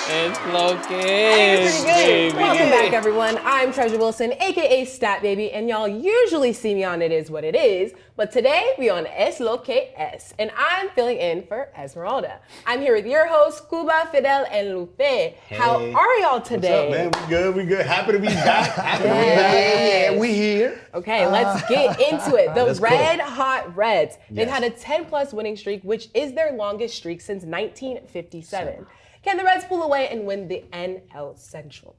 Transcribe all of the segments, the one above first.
It's Low Pretty good. baby. Welcome back, everyone. I'm Treasure Wilson, aka Stat Baby, and y'all usually see me on It Is What It Is, but today we on Es Lo Que Es, and I'm filling in for Esmeralda. I'm here with your hosts, Cuba, Fidel, and Loopy. How are y'all today? What's up, man? We good. Happy to be back. Happy to be back. Yeah, we here. Okay, let's get into it. The Let's go. Red Hot Reds. They've Yes. had a 10-plus winning streak, which is their longest streak since 1957. Can the Reds pull away and win the NL Central?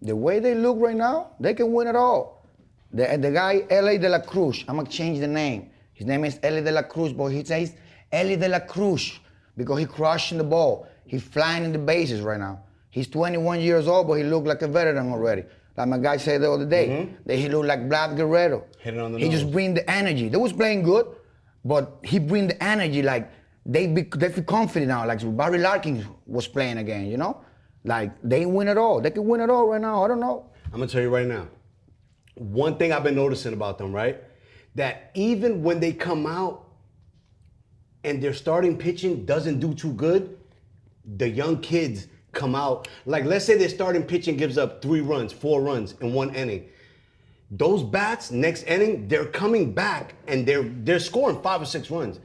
The way they look right now, they can win it all. The guy, L.A. de la Cruz, I'm going to change the name. His name is L.A. de la Cruz, but he says L.A. de la Cruz because he crushing the ball. He's flying in the bases right now. He's 21 years old, but he looked like a veteran already. Like my guy said the other day, that he looked like Vlad Guerrero. Hit it on the He nose. just bring the energy. They was playing good, but he bring the energy like they feel confident now. Like Barry Larkin was playing again, you know? Like they win it all. They can win it all right now. I don't know. I'm gonna tell you right now. One thing I've been noticing about them, right? That even when they come out and their starting pitching doesn't do too good, the young kids come out. Like let's say their starting pitching gives up 3 runs, 4 runs in one inning. Those bats next inning, they're coming back and they're scoring 5 or 6 runs.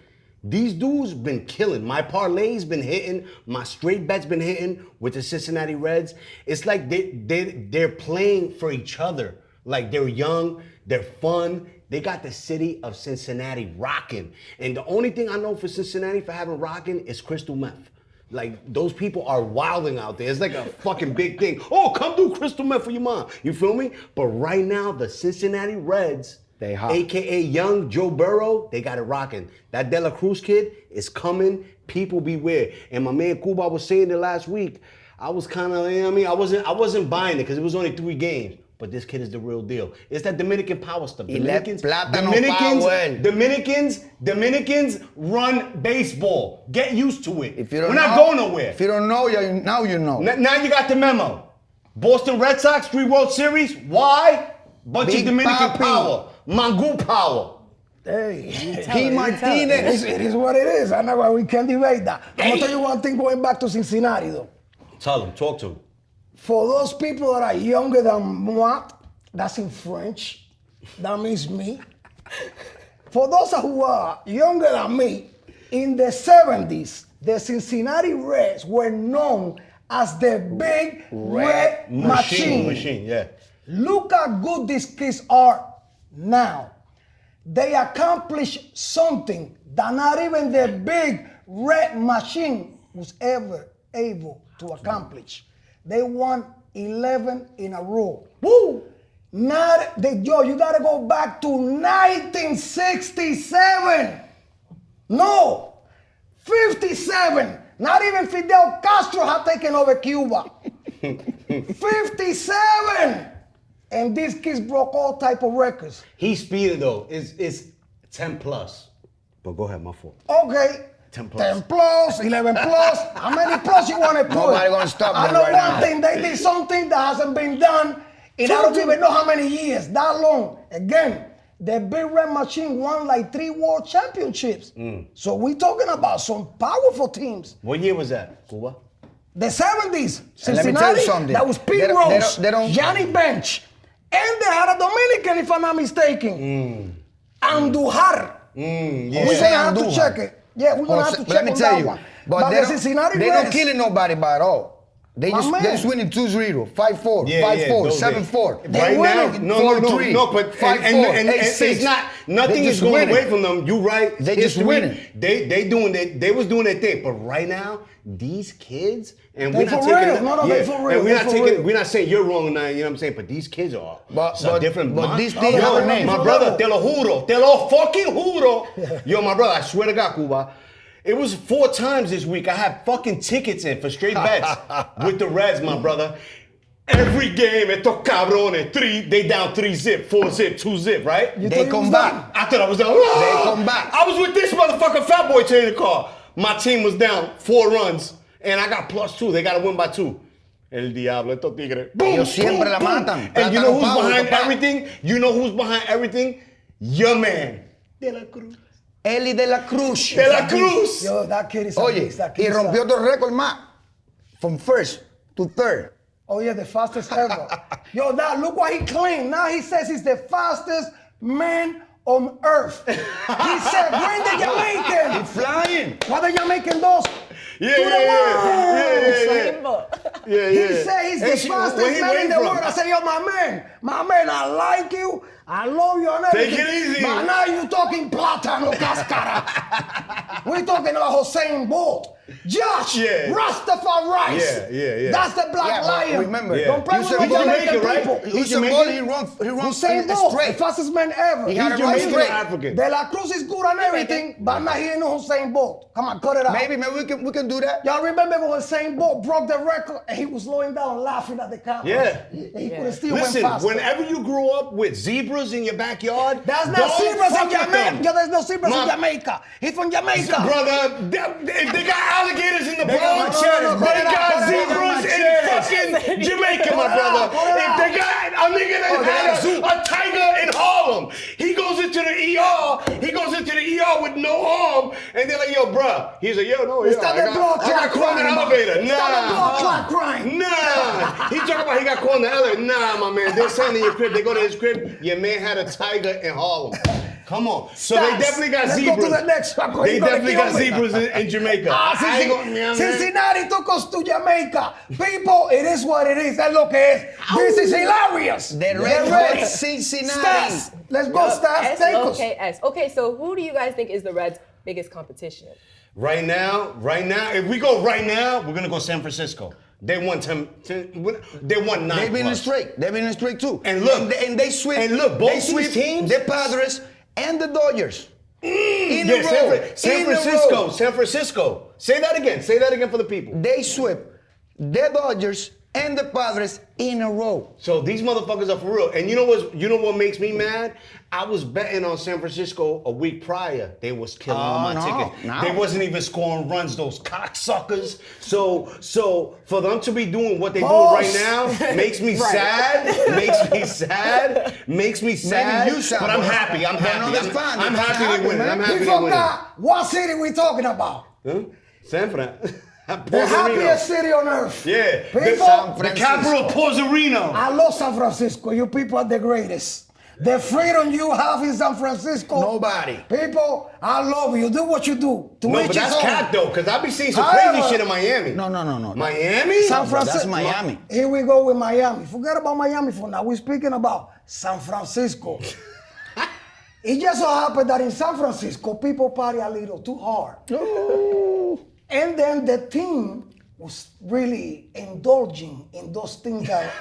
These dudes been killing. My parlay's been hitting. My straight bet's been hitting with the Cincinnati Reds. It's like they're playing for each other. Like they're young, they're fun. They got the city of Cincinnati rocking. And the only thing I know for Cincinnati for having rocking is crystal meth. Like those people are wilding out there. It's like a fucking big thing. Oh, come do crystal meth for your mom. You feel me? But right now, the Cincinnati Reds, They hot. AKA young Joe Burrow, they got it rocking. That De La Cruz kid is coming. People beware. And my man Cuba was saying it last week. I was kind of, you know what I mean? I wasn't buying it because it was only 3 games. But this kid is the real deal. It's that Dominican power stuff. Dominicans run baseball. Get used to it. If you don't We're know, not going nowhere. If you don't know, now you know. Now you got the memo. Boston Red Sox, 3 World Series. Why? Bunch Big of Dominican papi. power. Mangu power. Hey, P. Martinez. it is what it is. I know we can't debate that. I'm gonna tell you one thing going back to Cincinnati though. Tell him, talk to him. For those people that are younger than moi, that's in French. That means me. For those who are younger than me, in the 70s, the Cincinnati Reds were known as the Big Red Machine. Machine, yeah. Look how good these kids are now. They accomplished something that not even the Big Red Machine was ever able to accomplish. They won 11 in a row. Woo! You gotta go back to 1967. No, 57. Not even Fidel Castro had taken over Cuba. 57. And these kids broke all type of records. He's speeding though. It's 10 plus. But go ahead, my fault. Okay. 10 plus. 10 plus, 11 plus. How many plus you want to put? Nobody gonna stop I them know right one now. thing. They did something that hasn't been done in I don't even know how many years. That long. Again, the Big Red Machine won like 3 world championships. So we're talking about some powerful teams. What year was that, Cuba? The 70s, And let me tell you Cincinnati, something. that was Pete They Rose, don't- Johnny Bench, and they had a Dominican, if I'm not mistaken. Andujar. Yeah. We're gonna have to check it. Yeah, we're gonna have to But check let me on tell that you, one. but the Cincinnati they Reds, don't killing nobody by all. They My just man. winning 2-0, 5-4, Yeah, 5-4, those 7-4. days. Right now, no, but it's not. Nothing is going away from them. You right? They just History, winning. They was doing their thing, but right now, these kids and They we're not for taking real. No, they for real. And we're They not for taking. real. We're not saying you're wrong now. You know what I'm saying? But these kids are. But different. these Yo, things have a name. my brother, te lo juro, te lo fucking juro. Yo, my brother, I swear to God, Cuba. It was 4 times this week. I had fucking tickets in for straight bets with the Reds, my brother. Every game, estos cabrones, they down 3-zip, 4-zip, 2-zip, right? They come back. I thought I was down. They come back. I was with this motherfucker fat boy today in the car. My team was down 4 runs, and I got +2. They got to win by 2. El diablo, estos tigres. Boom, Ellos siempre boom, la boom. matan. And you know who's Plátano behind pavo, papá. everything? You know who's behind everything? Your man. De la Cruz. Eli de la Cruz. De la Cruz. Yo, that kid is a Oye, beast. That kid y is rompió otro récord más. From first to third. Oh yeah, the fastest ever. Yo, now look what he claimed. Now he says he's the fastest man on earth. He said, bring the Jamaican. He's flying. What the Jamaican does Yeah, to the world. yeah. He said he's Hey, the shit, fastest where he man in the from? world. I said, yo, my man, I like you. I love you and everything. Take it easy. But now you talking plátano cascara. We're talking about Hussein Bolt. Josh, Yeah. Rastafari. Yeah. That's the black Yeah, but lion. remember, Yeah. Don't play with He's my Jamaican Jamaican, right? people. He's Usain Bolt, he runs Hussein Bolt, the straight. fastest man ever. He had He's a right Jamaican straight. or African? De La Cruz is good on everything, but now he ain't no Hussein Bolt. Come on, cut it out. Maybe we can do that. Y'all remember when Hussein Bolt broke the record and he was slowing down laughing at the camera? Yeah. He could have still Listen, went faster. whenever you grew up with zebras in your backyard, There's no don't zebras in fuck with Jamaica. them. Yo, there's no zebras in Mom. Jamaica. He's from Jamaica. Brother, they got alligators in the got Bronx. machetes, They brother. got They got zebras in fucking Jamaica, my brother. If they got a nigga that had a tiger in Harlem, he goes into the ER. He goes into the ER with no arm, and they're like, "Yo, bruh." He's like, "Yo, no, It's yo, not I the blood got clot caught in the crime. elevator." It's not the blood clot Nah. crime. Nah, he talking about he got caught in the elevator. Nah, my man, they're saying in your crib. They go to his crib. Your man had a tiger in Harlem. Come on. So they definitely got Let's zebras. go to the next one. They You're gonna definitely kill got me. zebras in Jamaica. I ain't gonna- you know what I'm saying? Cincinnati took us to Jamaica. People, it is what it is. Es lo que es. This is hilarious. The Get Red ready. Hot Cincinnati. Stats. Let's go, Stats. Take us. S-O-K-S. Okay, so who do you guys think is the Reds' biggest competition? Right now, if we go right now, we're gonna go San Francisco. They won 10 they won 9 They've been in plus. straight. They've been in straight too. And look, and they sweep. and look, both they these sweep teams- the Padres and the Dodgers. In Yeah, a row. San In a Francisco, row. San Francisco. Say that again for the people. They sweep the Dodgers and the Padres in a row. So these motherfuckers are for real. And you know what makes me mad? I was betting on San Francisco a week prior. They was killing on my ticket. no. They wasn't even scoring runs, those cocksuckers. So for them to be doing what they doing right now makes me sad. Makes me sad. Maybe you sad, but I'm but- happy. I'm but no, happy. that's fine. I'm That's happy they happy, win. man. I'm We happy they win. forgot what city we talking about. Huh? San Fran. The happiest city on earth. Yeah. People, The capital of Porzarino. I love San Francisco. You people are the greatest. The freedom you have in San Francisco. Nobody. People, I love you. Do what you do. To No, each but his that's own. cap though, because I be seeing some However- crazy shit in Miami. No. Miami? San That's Francisco. Miami. Here we go with Miami. Forget about Miami for now. We're speaking about San Francisco. It just so happened that in San Francisco, people party a little too hard. And then the team was really indulging in those things that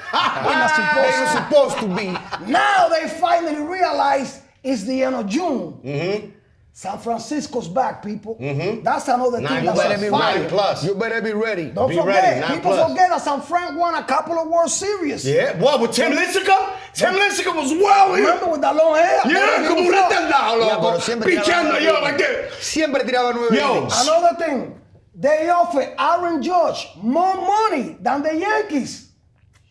They were supposed to be. now they finally realize it's the end of June. San Francisco's back, people. That's another Nine team plus. that's better be on fire. 9 plus. You better be ready. Don't Be forget, ready, 9 people plus. forget that San Fran won a couple of World Series. Yeah, what, with Tim Lincecum? Tim Lincecum was wild here. Remember with that long hair? Yeah, como un retardado, Ya, loco. pero siempre Pichando tiraba yo, like that. Siempre tiraba 9 Yo. innings. Another thing, they offered Aaron Judge more money than the Yankees.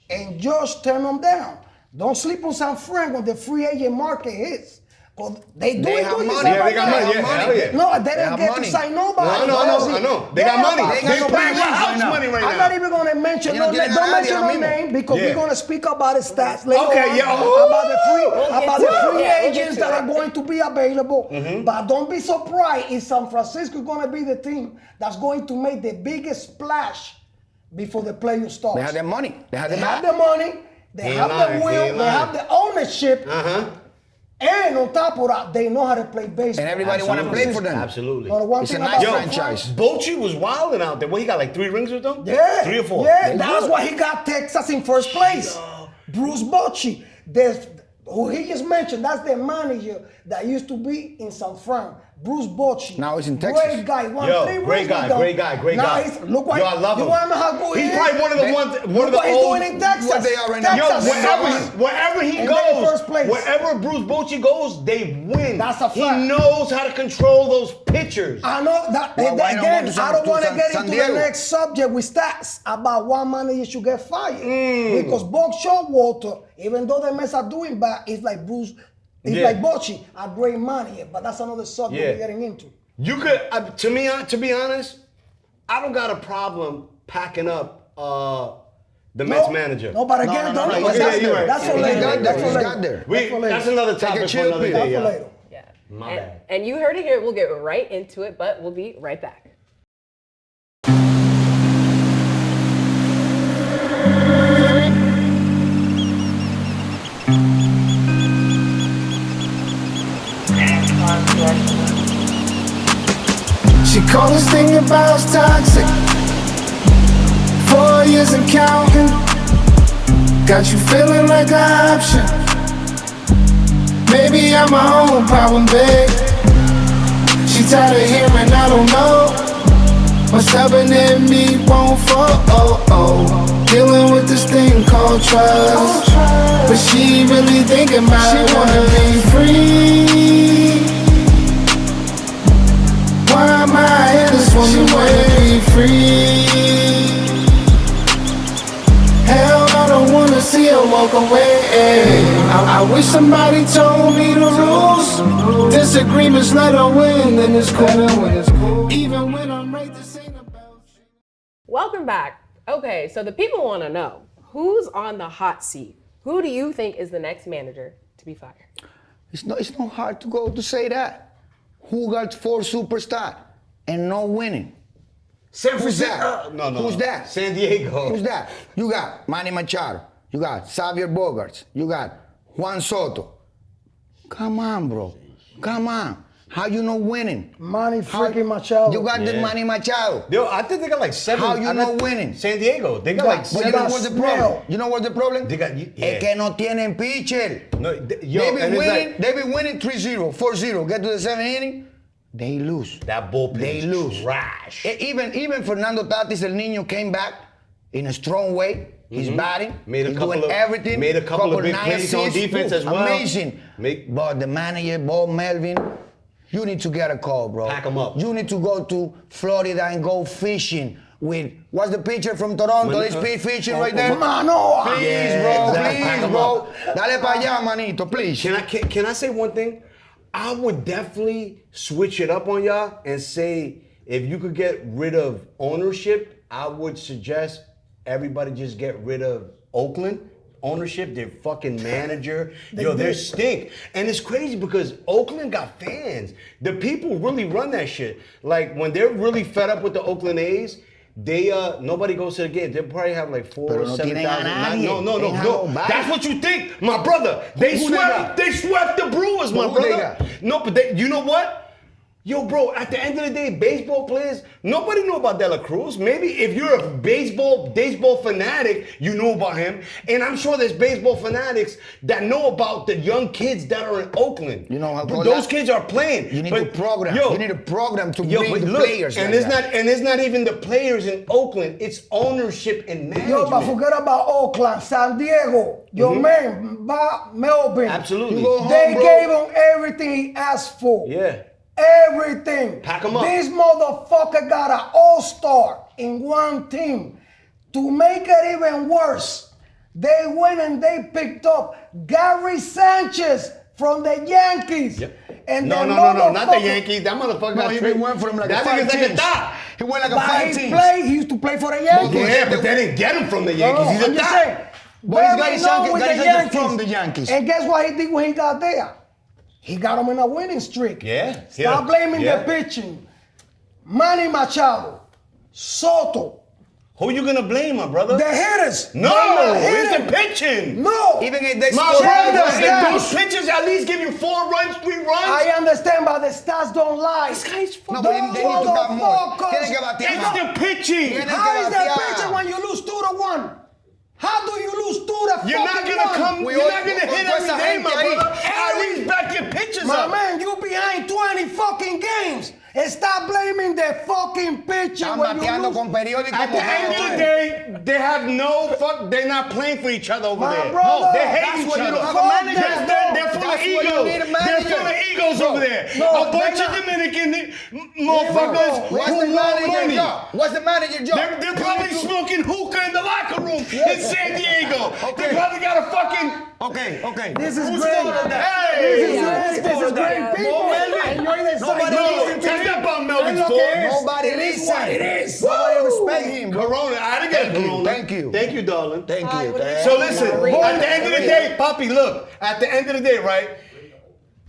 And Judge turned them down. Don't sleep on San Fran when the free agent market hits. Cause they do They it have good in money. San Yeah, they got Fran. money. Yeah, hell yeah. No, they They didn't have get money. to sign nobody. I know. They got money. about- They got no pay big house right now. money right I'm now. not even gonna mention Ellos no no tienen don't a nadie mention ahora no mismo. name because Yeah. we're gonna speak about the stats later Okay, on, yeah. about the free Yeah, we'll get agents to that it. are going to be available. But don't be surprised if San Francisco is gonna be the team that's going to make the biggest splash before the playoff starts. They have their money. They have They their have the money, they He have lying, the he will, ain't they lying. have the ownership, and on top of that, they know how to play baseball. And everybody want to play for them. Absolutely. But the one It's thing a about nice San Fran- franchise. Bochy was wilding out there. What, he got like 3 rings with them? Yeah. 3 or 4? Yeah, They that's good. why he got Texas in first place. Bruce Bochy, who he just mentioned, that's the manager that used to be in San Fran. Bruce Bochy. Now he's in Texas. Great guy. Won Yo, 3 great rings guy, with them. great guy, great Now guy. he's- Look what Yo, I love you him. want to know how good He's he probably is? one of the Look what he's doing in Texas. What they are right now. Yo, Texas is wherever he And they're in goes, first place. wherever Bruce Bochy goes, they win. That's a He fact. knows how to control those pitchers. I know that Well, why don't again. go to I don't want to San get into the Diego? next subject with stats about why manager should get fired Mm. because Buck Showalter, even though the Mets are doing bad, it's like Bruce, it's Yeah. like Bochy, a great manager. But that's another subject Yeah. we're getting into. You could, to be honest, I don't got a problem packing up The Mets manager. No, but again, don't he's that's, got there. that's for He's later. got there. That's for He's later. got there. That's another topic for chill another pill. day. That's for Yeah. later. Yeah. My bad. And you heard it here. We'll get right into it, but we'll be right back. She called this thing about toxic. 4 years and counting. Got you feeling like an option. Maybe I'm my own problem, babe. She tired of hearing I don't know. What's stubborn in me won't fall. Dealing with this thing called trust. But she really thinking about it. Wanna be free. Why am I in this woman wanna be free? Hell, I don't wanna see her walk away. I wish somebody told me the rules. Disagreements let her win, then it's cool. Even when I'm right, this ain't about you. Welcome back. Okay, so the people want to know, who's on the hot seat? Who do you think is the next manager to be fired? It's not hard to go to say that. Who got 4 superstars and no winning? San Who's Francisco. that? No. Who's that? San Diego. Who's that? You got Manny Machado. You got Xavier Bogaerts. You got Juan Soto. Come on, bro. Come on. How you not winning? Manny freaking Machado. You got the Manny Machado. Yo, I think they got like 7. How you not winning? San Diego. They got like But 7. You know what's the problem? You know what's the problem? They got- yeah. Es que no tienen pitcher. No, yo, They and be it's winning. like- They be winning 3-0, 4-0. Get to the 7th inning, they lose. That bullpen They is lose. trash. Even Fernando Tatis El Niño came back in a strong way. He's batting. Made a He's couple doing of- everything. made a couple of big 9 plays on assists. defense as well. Amazing. But the manager, Bob Melvin, you need to get a call, bro. Pack 'em up. You need to go to Florida and go fishing with, what's the pitcher from Toronto? They speed fishing right there. Mano. Please, Yeah, bro. exactly. Pack Please, 'em bro. up. Dale pa' allá, manito, please. Can I say one thing? I would definitely switch it up on y'all and say if you could get rid of ownership, I would suggest everybody just get rid of Oakland ownership, their fucking manager. They stink. And it's crazy because Oakland got fans. The people really run that shit. Like when they're really fed up with the Oakland A's, they nobody goes to the game. They probably have like 4 Pero or no 7,000. tienen a nadie. No. They have nobody. That's what you think, my brother. They Who they got? swept the Brewers, my Who they brother. got? No, but you know what? Yo, bro, at the end of the day, baseball players, nobody know about De La Cruz. Maybe if you're a baseball fanatic, you know about him. And I'm sure there's baseball fanatics that know about the young kids that are in Oakland. You know how But those kids are playing. You need But, to program. yo, You need a program to Yo, bring but the look, players. and like it's that. not even the players in Oakland. It's ownership and management. Yo, but forget about Oakland, San Diego. Your man, Melvin. Absolutely. You go home, They bro. gave him everything he asked for. Yeah. Everything. Pack 'em up. This motherfucker got an all-star in one team. To make it even worse, they went and they picked up Gary Sanchez from the Yankees. Yep. And No, the not the motherfucker- Yankees. That motherfucker No, got he traded. went from like That a 5 nigga's like a teams. dot. He went like a But 5 he teams. he used to play for the Yankees. Yeah, but they didn't get him from the Yankees. No, He's a I'm just dot. saying. But he's Very Gary known Sanchez- with Gary the Sanchez Yankees. from the Yankees. And guess what he did when he got there? He got him in a winning streak. Yeah, Stop yeah, blaming yeah. the pitching. Manny Machado, Soto, Who you gonna blame, my brother? the hitters. No, They're not it's hitting. the pitching. No. Even if they My score, brother, Check the if stats. those pitchers at least give you 4 runs, 3 runs. I understand, but the stats don't lie. This guy's No, fucking. but they need to bat more. Motherfuckers. Tienen que batear It's más. the pitching. Tienen How is que that batear. pitching when you lose 2-1? How do you lose 2-1? You're not gonna come. We You're all- not gonna we hit all- every esa day, my gente ahí. brother. At least back your pitches My up. man, you behind 20 fucking games. Stop blaming the fucking pitching Están when you bateando lose. con periódico At the end of the day, they have no fuck. They're not playing for each other over My there. brother, They hate that's each why you other. don't have a manager. They're full That's of why you egos. need a They're manager. full of egos over there. No, A bunch they're of not. Dominican motherfuckers What's who the want manager money. job? What's the manager job? They're probably smoking hookah in the locker room in San Diego. They probably got a fucking Okay. This is Who's great. fault is that? This is great. People enjoy the Nobody listens to That's him. not Bob Melvin's Look, fault. it is. Nobody It is listens. what it is. Nobody respect him, bro. Corona, I didn't get Corona. Thank you. Thank you, darling. Thank you. So listen, at the end of the day, Papi, look, at the end of the day, right?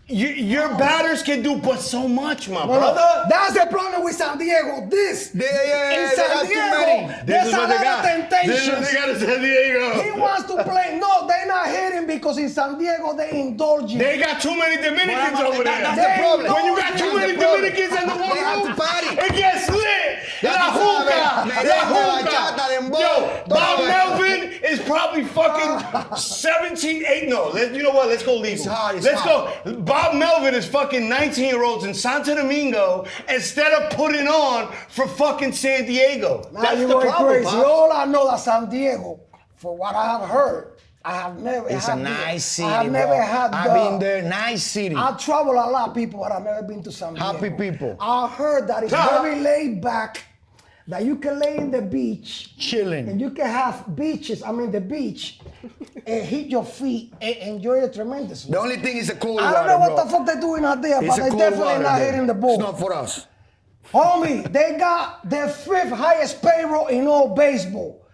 Your batters can do but so much, my brother. That's the problem with San Diego. In they San got too Diego, many. This there's is a what they lot got. of This is what temptations. they got in San Diego. He wants to play. No, they're not hitting because in San Diego they indulge you. They got too many Dominicans over there. That's the problem. When you got too That's many the problem. Dominicans in the They have room, to party. it gets lit. Ya La tú hookah. sabes, La merengue, bachata, hookah. dembow, Yo, todo Bob eso. Melvin is probably fucking 17, 8. No, you know what? Let's go legal. It's hard, it's Let's hard. go. Bob Melvin is fucking 19-year-olds in Santo Domingo instead of putting on for fucking San Diego. Now That's you the going problem, crazy. Pops. All I know that San Diego, for what I have heard, I have never. It's had a nice city, I have never bro. had. I've been there. Nice city. I travel a lot, people, but I've never been to San Diego. Happy people. I heard that it's very laid back. That you can lay in the beach, Chilling. and you can have the beach, and hit your feet and enjoy it tremendously. The only thing is a cold I water, don't know what bro. the fuck they're doing out there, It's but a they cold definitely water not there. hitting the ball. It's not for us. Homie, they got the 5th highest payroll in all baseball,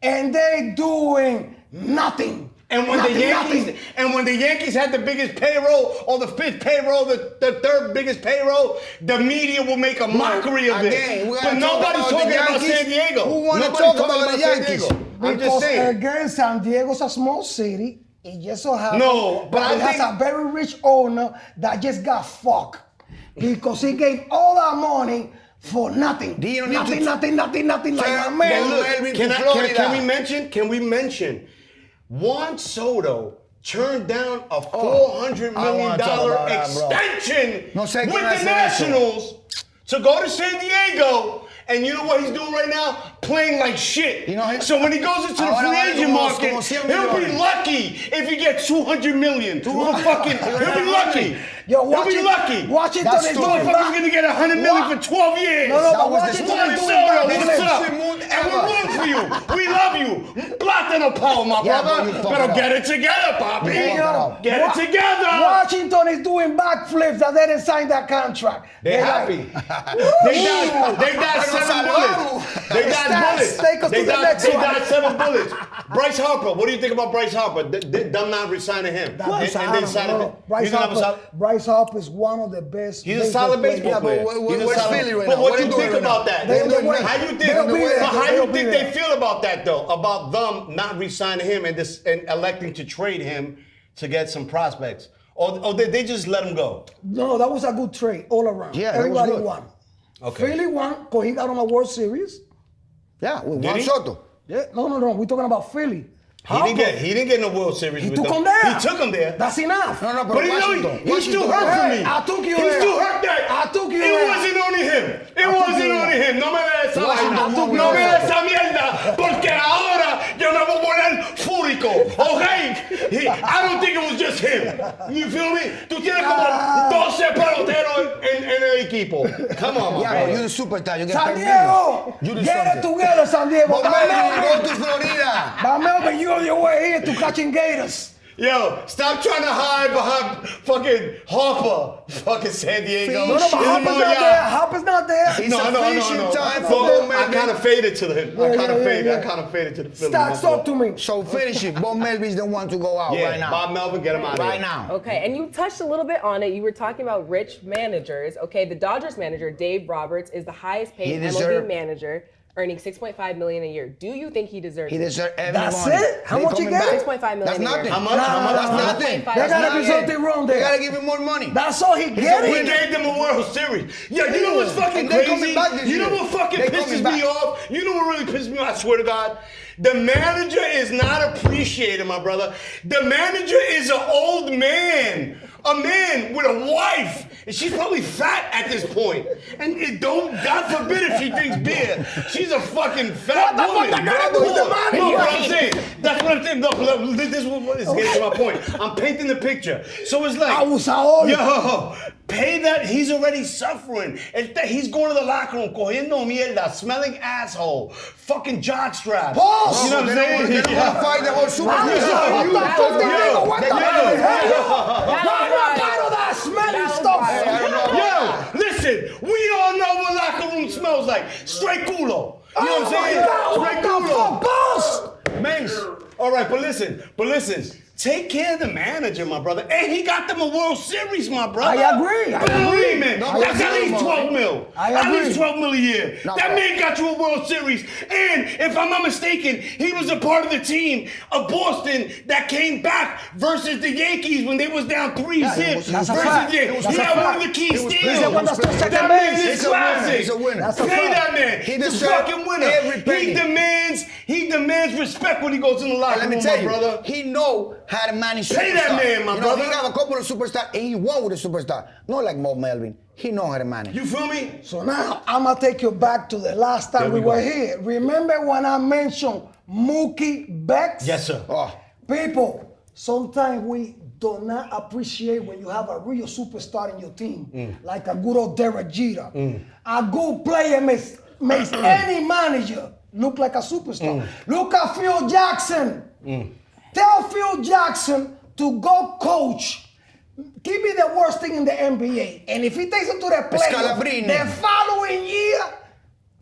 and they doing nothing. And when the Yankees had the biggest payroll, or the 5th payroll, the 3rd biggest payroll, the media will make a mockery of Again, it. we But gotta talk nobody's about talking the about Yankees. San Diego. Who wanna Nobody's talk talking about the San Yankees? Diego. I'm just Because saying. again, San Diego's a small city. It just so happens No, but that I it has think- a very rich owner that just got fucked because he gave all that money for nothing. Do you need Nothing, to- nothing. Like my Then man. look, Melvin to Florida. Can we mention Juan Soto turned down a $400 I million wanna talk about that, bro. extension No sé with quién the hace eso. Nationals to go to San Diego. And you know what he's doing right now? Playing like shit. You know, so when he goes into the ahora free vale agent como market, 100 he'll be millones. lucky if he gets $200 million. He'll be lucky. Yo, He'll be lucky. Washington That's is stupid. doing Motherfucker's gonna get $100 million for 12 years. No, That but was the Washington stupidest is Juan doing Soto, bad what's business. up? Moon And ever. we're rooting for you. We love you. Plátano Paul, my Yeah, brother. but you fuck Better it up. get it together, Poppy. You fuck it up. Get it together. Washington is doing backflips that they didn't sign that contract. They're happy. They dodged 7 bullets. They dodged bullets. Take us to the next They one. dodged 7 bullets. Bryce Harper, what do you think about Bryce Harper? Them not resigning him. Bryce Harper is one of the best. He's a solid baseball player. Where's Philly right But now? what What do they you doing think right about now? that? They're the way. How you think? They'll be there. But how They'll you be think there. they feel about that though? About them not re-signing him and electing to trade him to get some prospects, or they just let him go? No, that was a good trade all around. Yeah, that was Everybody good. won. Okay. Philly won because he got on a World Series. Yeah, with Did Juan he? Soto. Yeah, no. We're talking about Philly. He didn't get no World Series. He with took them. him there. He took him there. That's enough. No, But you know, he's still hurt for me. I took you He's there. still hurt that. I took you It there. wasn't only him. It took wasn't you only there. him. No me da esa vaina. Washington No me da won. esa mierda. Porque ahora yo me voy a poner fúrico. Okay? I don't think it was just him. You feel me? Tú tienes como 12 peloteros en el equipo. Come on, my Yeah, but brother. you're the superstar. You get San paid Diego, You do get something. it together, San Diego. But Melvin, go to Florida. But Melvin, you on your way here to catching gators. Yo, stop trying to hide behind fucking Harper. Fucking San Diego. No, but It's Harper's more not y'all. there. Harper's not there. It's No, a fishing time for So, Bo I kind Melvin. of faded to him. I kind of faded. yeah. I kind of faded to the Phillies. Stop, talk to me. So finish it. Bo Melvin's the one to go out Yeah, right now. Bob Melvin, get him out of Right here. now. Okay, and you touched a little bit on it. You were talking about rich managers. Okay, the Dodgers manager, Dave Roberts, is the highest paid He MLB deserve- manager, earning $6.5 million a year. Do you think he deserves He it? deserves every That's money. it? How They much he coming get? back. 6.5 million That's a year. nothing. How much? How much? That's Nah, nothing. There There gotta not be it. something wrong They there. gotta give him more money. That's all he We getting. gave them a World Series. Yeah, you know what's fucking And they crazy? coming back this You know year. what fucking They pisses coming me back. off? You know what really pisses me off? I swear to God. The manager is not appreciated, my brother. The manager is an old man. a man with a wife, and she's probably fat at this point. And it don't, God forbid if she drinks beer. She's a fucking fat woman. No, what I'm saying. That's what I'm saying. No, this is what is getting to my point. I'm painting the picture. So it's like, yo, pay that. He's already suffering. He's going to the locker room, cogiendo mierda, smelling asshole, fucking jockstrap. Pause. You know what I'm saying? They don't want to fight the whole superstar. That smelling stuff. Yo, listen, we all know what locker room smells like. Straight culo. You know what I'm saying? Straight culo. Boss. Mace. All right, but listen. Take care of the manager, my brother. And he got them a World Series, my brother. I agree. Believe me, that's at least 12 mil. At least 12 mil a year. That man got you a World Series. And if I'm not mistaken, he was a part of the team of Boston that came back versus the Yankees when they was down 3-0. That's a fact. He had one of the key steals. That That man is classic. He's a winner. Pay that man. He's a fucking winner. every penny. He demands respect when he goes in the locker room, Let me tell my you, brother. he know how to manage superstars. Pay that man, my brother. He have a couple of superstars, and he won with a superstar. Not like Bob Melvin. He know how to manage. You feel me? So now I'm gonna take you back to the last time we were here. Remember when I mentioned Mookie Betts? Yes, sir. Oh, People, sometimes we do not appreciate when you have a real superstar in your team, like a good old Derek Jeter. A good player makes any manager look like a superstar. Look at Phil Jackson. Tell Phil Jackson to go coach. Give me the worst thing in the NBA. And if he takes it to the playoffs the following year,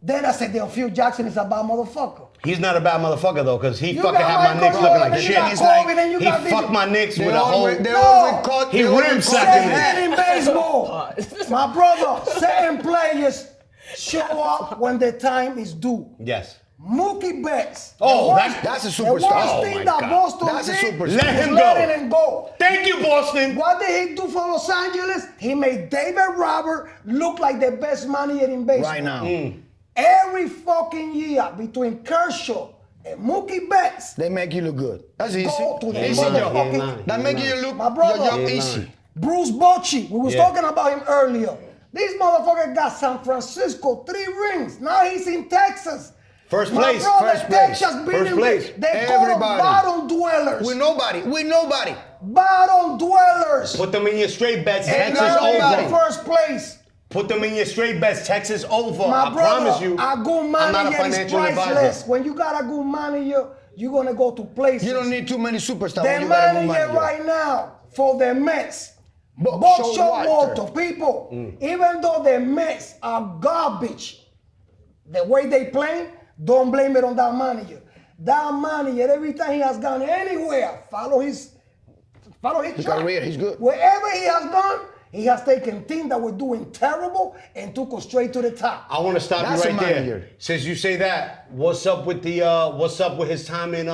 then I said, damn, Phil Jackson is a bad motherfucker. He's not a bad motherfucker though, because he You fucking got had my Michael Knicks looking Jordan, like you shit. got He's Kobe, then you he got fucked DJ. my Knicks they with a whole. always He rim sacked Same me. thing in baseball. My brother, certain players show up when the time is due. Yes. Mookie Betts. Oh, that's a The superstar. worst Oh, thing my that God. Boston That's a did superstar. Let was him letting go. him go. Thank you, Boston. What did he do for Los Angeles? He made David Robert look like the best manager in baseball. right now. Every fucking year between Kershaw and Mookie Betts, They make you look good. That's easy. go to the Easy job. motherfucking That make you look My brother. your job easy. Bruce Bochy, we was Yeah. talking about him earlier. This motherfucker got San Francisco 3 rings. Now he's in Texas. First My place. brother, First place. Texas beat First him. place. They call them Everybody. bottom dwellers. With nobody. Bottom dwellers. Put them in your straight bets. Ain't Texas nobody. over. in first place. Put them in your straight bets. Texas over. My I brother, promise you. a good I'm not a manager is financial priceless. advisor. When you got a good manager, you're gonna go to places. You don't need too many superstars The when you got a good manager manager. right now for the Mets, Buck Buck Showalter. Showalter, people, even though the Mets are garbage, the way they play, don't blame it on that manager. That manager, every time he has gone anywhere, follow his track. career, he's good. Wherever he has gone, he has taken teams that were doing terrible and took us straight to the top. I want to stop That's you a right there. manager. Since you say that, what's up with his time in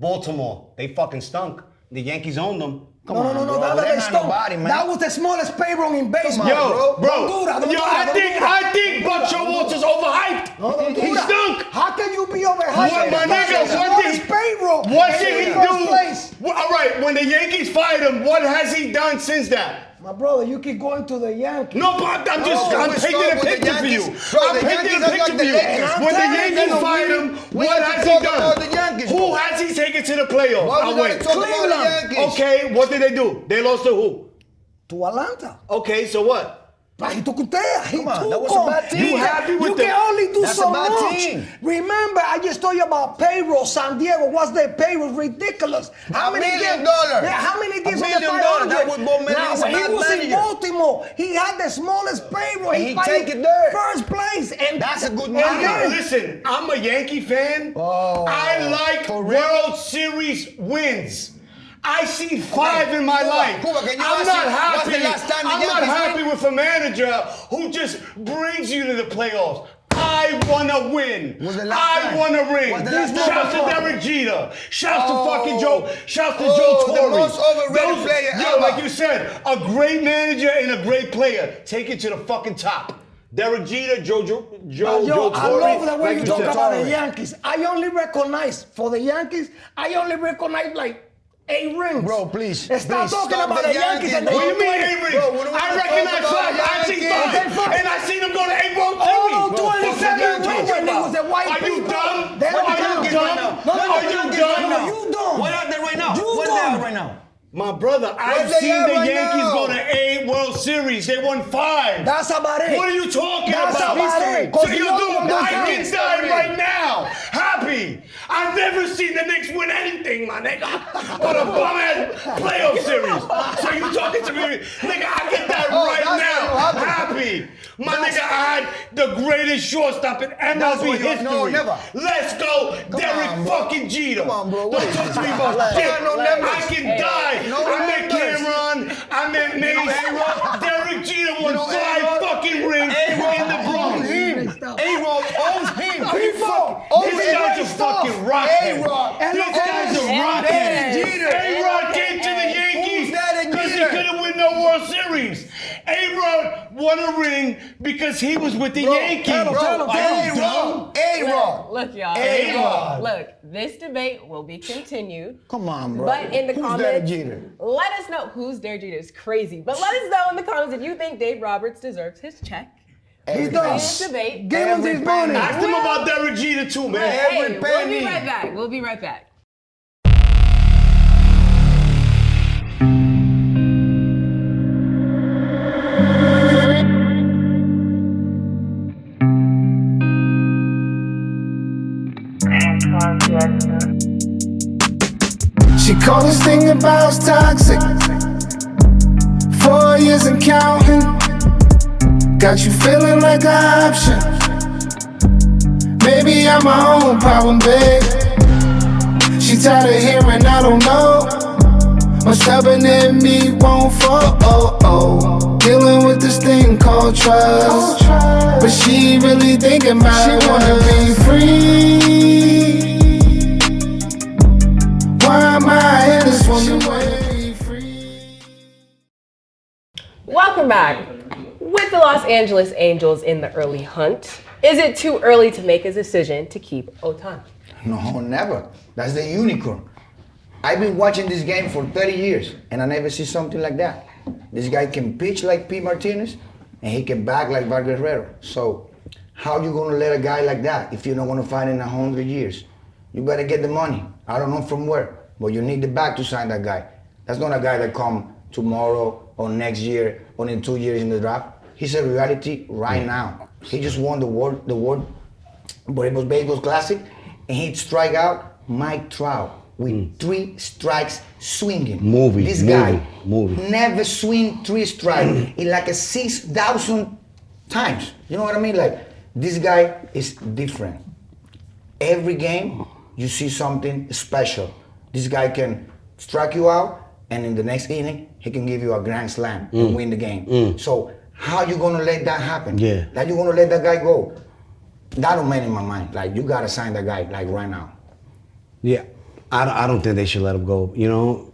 Baltimore? They fucking stunk. The Yankees owned them. Come No, on, bro. that They're they not stole. nobody, man. That was the smallest payroll in baseball. Yo, bro. Don't do that. Don't do that. I think Buck Showalter's overhyped. No, don't do He that. stunk. How can you be overhyped? What, my nigga, That's the what did smallest payroll. What and did he in first do? place. All right, when the Yankees fired him, what has he done since that? My brother, you keep going to the Yankees. No, but I'm we painting start a with the picture for you. Yankees. Bro, I'm the painting Yankees a are picture like for the you. Lakers. When the I'm telling Yankees you, fired him, we what have to has he talk done? about the Yankees, Who bro. has he taken to the playoffs? Why we I'll gotta wait. talk about the Cleveland. Yankees? Okay, what did they do? They lost to who? To Atlanta. Okay, so what? But he took it there. He Come on, took that was a them. bad team. You happy with You the- can only do That's so a bad much. team. Remember, I just told you about payroll. San Diego, what's their payroll? Ridiculous. $1 million. Yeah, how many gives $1 on the million. 500? That would Bob Melvin Now, is a when he bad was in manager. Baltimore, he had the smallest payroll. And he fighting take it there. First place. And That's a good and manager. then- Listen, I'm a Yankee fan. Oh, I like for real? World Series wins. I see 5 in my Cuba, life. Cuba, can you I'm ask not me, happy. what's the last time the I'm not Yankees happy win? with a manager who just brings you to the playoffs. I wanna win. Was the last I time? wanna ring. Was the last Shouts time? to Derek Jeter. Shouts Oh. to fucking Joe. Shouts to Oh, Joe the Torre. most overrated player Yo, ever. like you said, a great manager and a great player. Take it to the fucking top. Derek Jeter, Joe Yo, I Torre. love the way like you talk said. about the Yankees. I only recognize, for the Yankees, I only recognize like 8 rings. Bro, please. Stop talking stop about the Yankees and the What do you mean Yankees. 8 rings? Bro, we don't I wanna recognize talk about 5. I see Yankees. 5. Okay, fine. And I seen them go to 8 World Oh, Series. 2017 when it was the white Are you people. dumb? They don't Are you count. dumb? No, Are you dumb? No, you don't. What are they right now? You What don't. are they right now? My brother, I've they seen at the right Yankees now? go to 8 World Series. They won 5. That's about it. What are you talking That's about? about it. So 'Cause you're you know doing those I can Yankees. die right now. Happy. I've never seen the Knicks win anything, my nigga. But a bum-ass playoff series. So you talking to me? Nigga, I get that right that's now. what you Happy. My nigga, I had the greatest shortstop in MLB what you- history. no, never. Let's go, Derek on, bro. fucking Jeter. Come on, bro. Don't talk to me about Relax. shit. No numbers. I can die. No I met numbers. Cameron. I met Mace. A-Rod? Derek Jeter won know 5 A-Rod? fucking rings in the Bronx. A-Rod owns him. People. This guy's a fucking rockhead. A-Rod. This guy's a Yes. rockhead. Jeter. A-Rod came to the Yankees Who's that in because he Jeter? couldn't win no World Series. A-Rod won a ring because he was with the Yankees. tell him, tell him, Are tell you him. dumb? A-Rod. Look, y'all. A-Rod. Look, this debate will be continued. Come on, bro. But in the Who's Derek comments, Jeter? let us know who's Derek Jeter. It's crazy. But let us know in the comments if you think Dave Roberts deserves his check. He This does. debate. Give him Every this money. Ask him about Derek Jeter too, man. Hey, every we'll be penny. right back. We'll be right back. She called this thing about toxic. 4 years and counting. Got you feeling like an option. Maybe I'm my own problem, babe. She tired of hearing I don't know. My stubborn in me won't fall. Dealing with this thing called trust. But she really thinking about it. She wanna be free. Why am I in this woman wanna be free? Welcome back. With the Los Angeles Angels in the early hunt, is it too early to make a decision to keep Ohtani? No, never. That's the unicorn. I've been watching this game for 30 years, and I never see something like that. This guy can pitch like P. Martinez, and he can bat like Vargas Guerrero. So, how you gonna let a guy like that if you're not gonna find in 100 years? You better get the money. I don't know from where, but you need the bag to sign that guy. That's not a guy that come tomorrow or next year or in 2 years in the draft. He's a reality right now. He just won the World Baseball Classic, and he strike out Mike Trout with 3 strikes swinging. This guy never swing 3 strikes in like a 6,000 times. You know what I mean? Like, this guy is different. Every game, you see something special. This guy can strike you out, and in the next inning, he can give you a grand slam and win the game. So, how you gonna let that happen? Yeah. Like, you gonna let that guy go? That don't matter in my mind. Like, you gotta sign that guy, like, right now. Yeah, I don't think they should let him go. You know,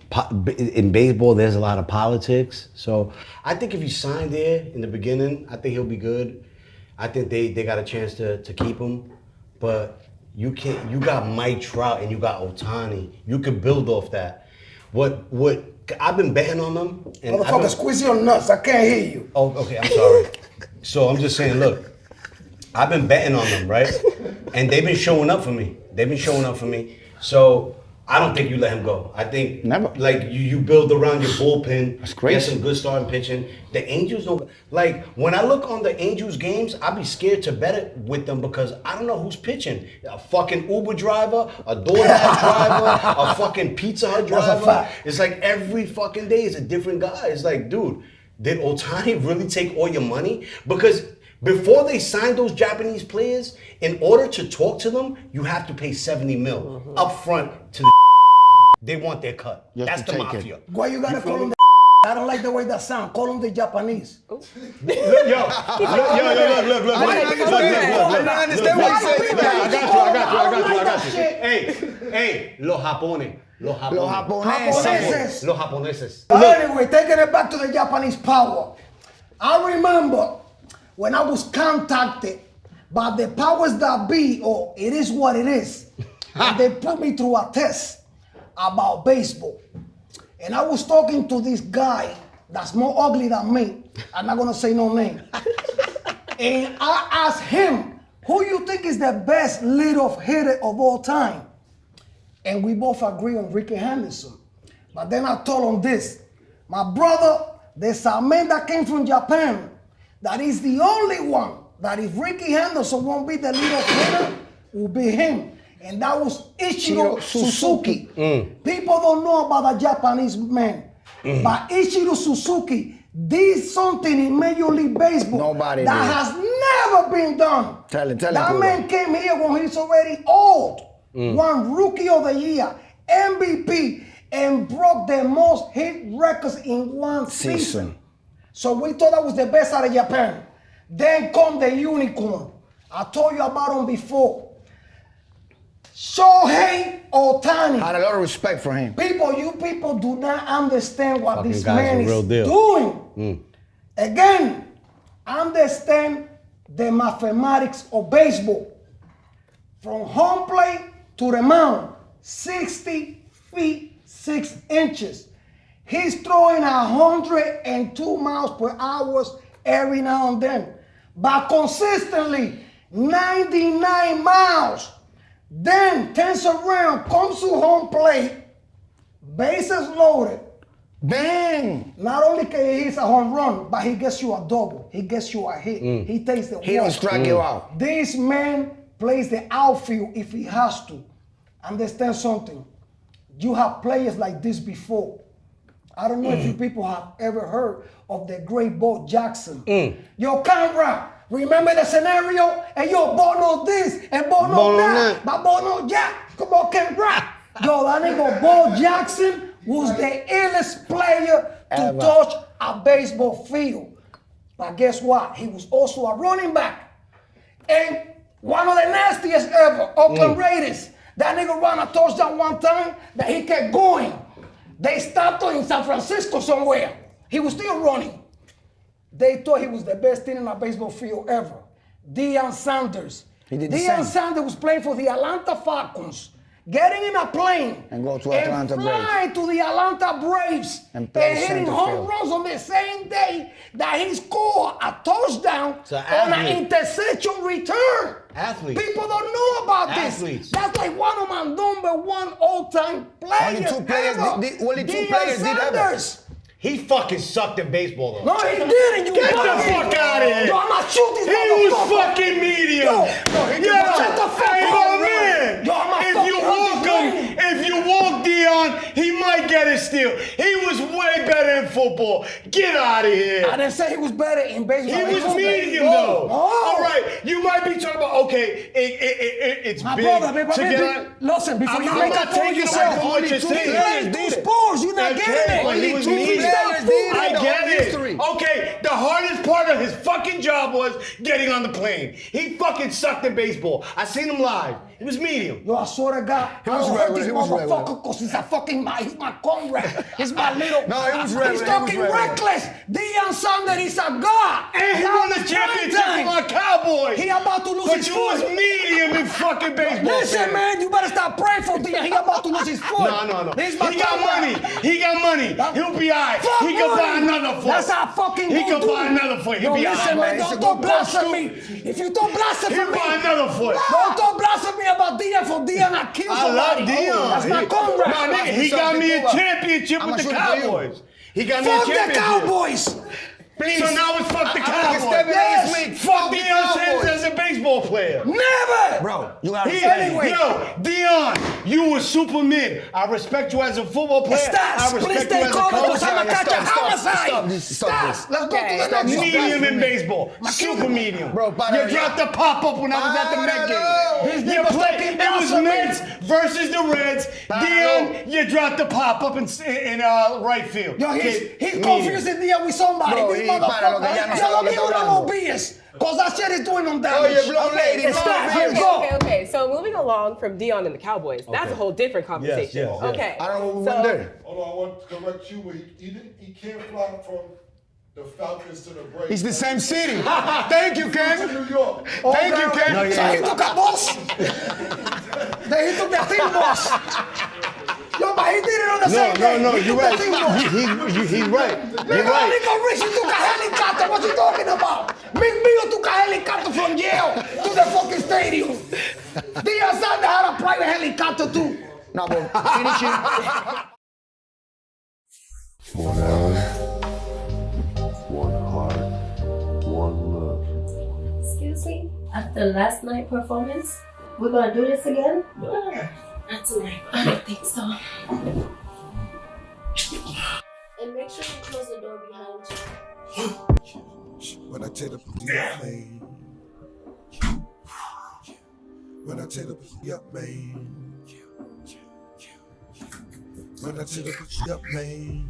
in baseball, there's a lot of politics. So I think if he signed there in the beginning, I think he'll be good. I think they got a chance to keep him. But you can't. You got Mike Trout and you got Ohtani. You can build off that. What I've been betting on them. And Motherfucker, squeeze your nuts. I can't hear you. Oh, okay. I'm sorry. So I'm just saying, look, I've been betting on them, right? And they've been showing up for me. So I don't think you let him go. I think Never. Like you build around your bullpen. That's crazy. Get some good starting pitching. The Angels don't like when I look on the Angels games, I'd be scared to bet it with them because I don't know who's pitching. A fucking Uber driver, a DoorDash driver, a fucking Pizza Hut That's a driver. fact. It's like every fucking day is a different guy. It's like, dude, did Ohtani really take all your money? Because before they signed those Japanese players, in order to talk to them, you have to pay 70 mil up front to the they want their cut. Just That's to the take it. mafia. Why you gotta feel call me? him I don't like the way that sound. Call him the Japanese. Look. I understand what you're saying. I got you. Hey, los japoneses. Japoneses. Los japoneses. Anyway, taking it back to the Japanese power. I remember when I was contacted by the powers that be, or it is what it is, and they put me through a test. about baseball. And I was talking to this guy that's more ugly than me. I'm not gonna say no name. And I asked him, who you think is the best leadoff hitter of all time? And we both agree on Ricky Henderson. But then I told him this, my brother, there's a man that came from Japan that is the only one that if Ricky Henderson won't be the leadoff hitter, will be him. And that was Ichiro Suzuki. People don't know about the Japanese man. But Ichiro Suzuki did something in Major League Baseball Nobody that did. has never been done. Tell him, that Cuban. man came here when he's already old. Won Rookie of the Year, MVP, and broke the most hit records in one season. So we thought that was the best out of Japan. Then come the unicorn. I told you about him before. Shohei Ohtani. I had a lot of respect for him. You people do not understand what Fucking this guy's man a real is deal. doing. Again, understand the mathematics of baseball. From home plate to the mound, 60 feet, 6 inches. He's throwing 102 miles per hour every now and then. But consistently, 99 miles. Then turns around, comes to home plate, bases loaded. Bang! Not only can he hit a home run, but he gets you a double. He gets you a hit. He takes the He don't walk. strike you out. This man plays the outfield if he has to. Understand something. You have players like this before. I don't know if you people have ever heard of the great Bo Jackson. Yo, camera, remember the scenario? And yo, Bo knows this, and Bo knows that, but Bo knows that. Come on, can rap. Yo, that nigga Bo Jackson was the illest player to touch a baseball field. But guess what? He was also a running back. And one of the nastiest ever, Oakland Raiders. That nigga ran a touchdown one time that he kept going. They stopped him in San Francisco somewhere. He was still running. They thought he was the best thing in a baseball field ever. Deion Sanders. He did the Deion same. Sanders was playing for the Atlanta Falcons. Getting in a plane And go to Atlanta and Braves. flying to the Atlanta Braves And play hitting center home field. runs on the same day that he scored a touchdown So on an athlete. interception return. Athletes. People don't know about Athletes. this. That's like one of my number one all-time players. Only two players ever. only two Deion players did ever. Sanders. He fucking sucked in baseball though. No, he didn't. You Get the bugging. fuck outta here. Yo, I'm not shooting this He was motherfucker. fucking medium. Yo, he Yo, shut the fuck hey, up, my man. man. Yo, I'm a if you fucking walk him, undisputed. if you walk Dion, he might get a steal. He was way better in football. Get out of here. I didn't say he was better in baseball. He was was medium No. though. No. All right, you might be talking about it's My big brother, to get on. listen, before you I'm make not that for taking yourself, away from what you're he saying. played two sports. You're not Okay, getting but it. he was Two medium. players did it. I the get whole it. history. Okay, the hardest part of his fucking job was getting on the plane. He fucking sucked in baseball. I seen him live. He was medium. Yo, I swear to God, I was don't hurt regular, this he was regular. motherfucker because he's a fucking, he's my comrade. He's my little. No, he was regular, He's he was talking regular. reckless. Deion Sanders is a god. And he That won the was championship prime with time. my Cowboys. He about to lose But his you was foot. medium in fucking baseball. Listen, man, you better stop praying for Deion. He about to lose his foot. No. This my He got money. comrade. He got money. He'll be all right. Fuck He can buy money. another foot. That's how fucking He good can dude. buy another foot. He'll Yo, be all listen, right. man, He's a don't good blaspheme coach, me. If you don't blaspheme He'll me, buy another foot. don't blaspheme me about Deion for Deion. I kill I somebody. love Dion. That's my comrade. No, nigga, he got me a championship I'ma with the shoot for you. Cowboys. He got me a Fuck the championship. Cowboys. Please. So now it's fuck the I like Cowboys. Stephen A. Yes. Smith. Fuck the Deion Cowboys. Sanders as a baseball player. Never. Bro, you gotta He, Anyway. Yo, Dion, you were super mid. I respect you as a football player. Stop. I Please respect stay you as a calm coach. because I'm going to catch a Stop homicide. this. Stop this. Let's go to the Okay. next one. Medium in baseball. Super medium. Bro, para you dropped the pop-up when I was at the Met game. This You nigga's played, talking it was blasphemy. Mets versus the Reds. Dion, you dropped the pop-up in right field. Yo, he's Medium. confusing Deion with somebody. Bro, This he para lo que ya no motherfucker. sabe lo Yo, que give está him hablando. no BS. Because that shit is doing them Oh, damage. you blonde lady. It's blonde that. lady. Let's go. Okay. So moving along from Dion and the Cowboys, that's a whole different conversation. yes. Okay. I don't know what we so, went there. Hold on, I want to correct you. He can't fly from the Falcons to the Braves. It's the same city. Thank you, to Ken. New York. Thank you, Ken. So he took a bus. Then he took the team bus. Yo, but he did it on the same day. No, He you're took right. the team off. He's right. You're Nigga, right. Nico Richie took a helicopter. What's he talking about? Big Mio took a helicopter from jail to the fucking stadium. Diaz Sanda had a private helicopter too. No, but finishing. One eye, one heart, one love. Excuse me? After last night's performance, we're gonna do this again? Not tonight. I don't think so. And make sure you close the door behind you. When I tell the yeah, man. When I tell the yeah, man. When I tell the yeah, man.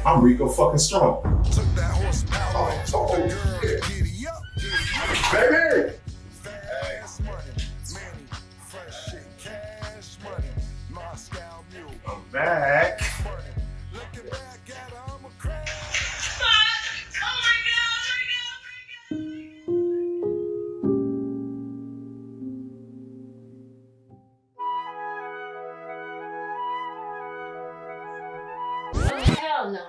I'm Rico fucking strong. Took that horsepower and told the girl to giddy up. Baby! Fast money, money, fresh shit, cash money, Moscow mule. I'm back. Looking back at her, I'm a crash. Hell no.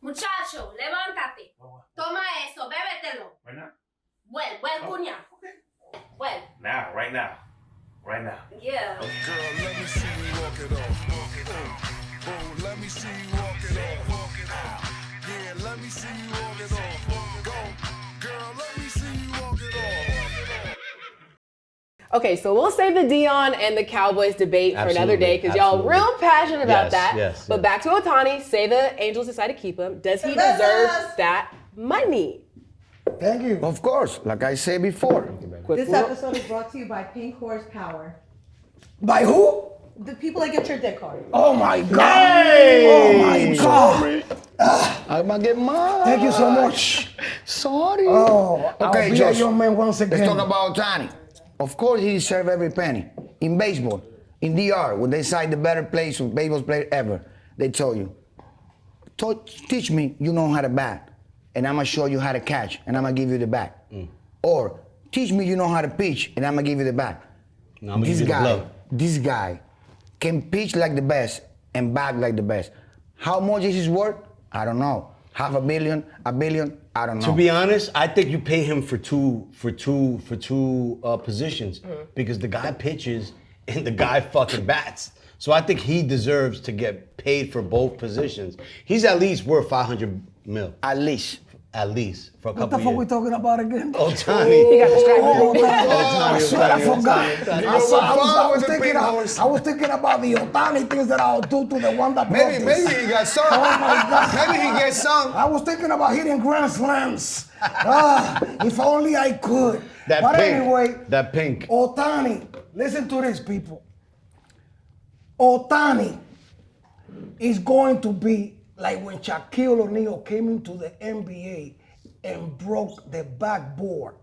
Muchacho, levántate. Toma eso, bébetelo. Right now? Well, cuña. Well, Now, right now. Right now. yeah. Girl, let me see you walk it off. Oh, let me see you walk it off. Yeah, let me see you walk it off. Go, girl, let me see you walk it off. Okay, so we'll save the Dion and the Cowboys debate for another day because y'all Absolutely. real passionate about Yes, that. yes, But yes. back to Ohtani, say the Angels decide to keep him. Does he deserve that money? Thank you. Of course, like I said before. This episode is brought to you by Pink Horsepower. By who? The people that get your dick hard. Oh my God. Oh my God. I'm gonna get mad. Thank you so much. Sorry. Oh, Okay, I'll be Josh. a young man once again. Let's talk about Ohtani. Of course, he deserves every penny. In baseball, in DR, when they decide the better players, baseball player ever, they told you, teach me you know how to bat, and I'm gonna show you how to catch, and I'm gonna give you the bat. Or teach me you know how to pitch, and I'm gonna give you the bat. No, I'm gonna give you the glove. This guy can pitch like the best and bat like the best. How much is his worth? I don't know. $500 million, $1 billion, I don't know. To be honest, I think you pay him for two positions because the guy pitches and the guy fucking bats. So I think he deserves to get paid for both positions. He's at least worth $500 million. At least. At least for a What couple the fuck years. we talking about again? Ohtani. He got distracted. I swear I forgot. Ohtani. I was thinking about the Ohtani things that I'll do to the one that brought Maybe this. he got some. Oh my God. Maybe he gets some. I was thinking about hitting grand slams. If only I could. That But pink. anyway, That pink. Ohtani, listen to this, people. Ohtani is going to be like when Shaquille O'Neal came into the NBA and broke the backboard.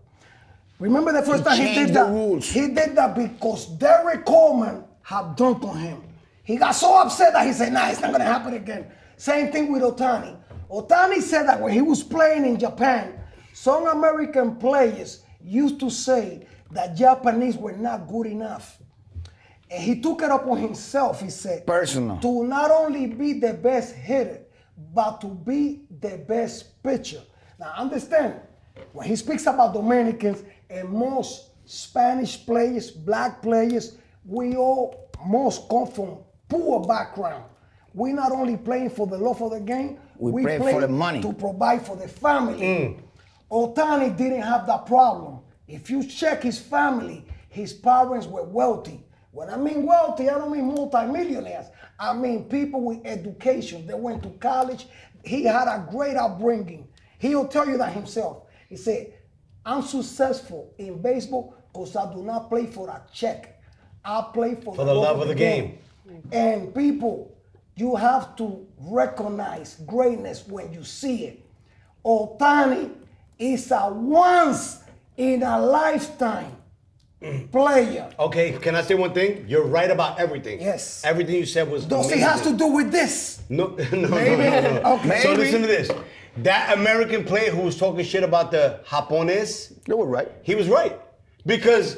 Remember the first time he did changed that? the rules. He did that because Derek Coleman had dunked on him. He got so upset that he said, nah, it's not gonna happen again. Same thing with Ohtani. Ohtani said that when he was playing in Japan, some American players used to say that Japanese were not good enough. And he took it upon himself, he said, Personal. to not only be the best hitter, but to be the best pitcher. Now understand, when he speaks about Dominicans and most Spanish players, black players, we all most come from poor background. We not only playing for the love of the game, We play for the money. to provide for the family. Ohtani didn't have that problem. If you check his family, his parents were wealthy. When I mean wealthy, I don't mean multimillionaires. I mean people with education. They went to college. He had a great upbringing. He'll tell you that himself. He said, I'm successful in baseball because I do not play for a check. I play for the love of the game. And people, you have to recognize greatness when you see it. Ohtani is a once in a lifetime player. Okay, can I say one thing? You're right about everything. Yes. Everything you said was Does amazing. it have to do with this? No. Okay. So listen to this. that American player who was talking shit about the Japones, They were right. he was right. Because,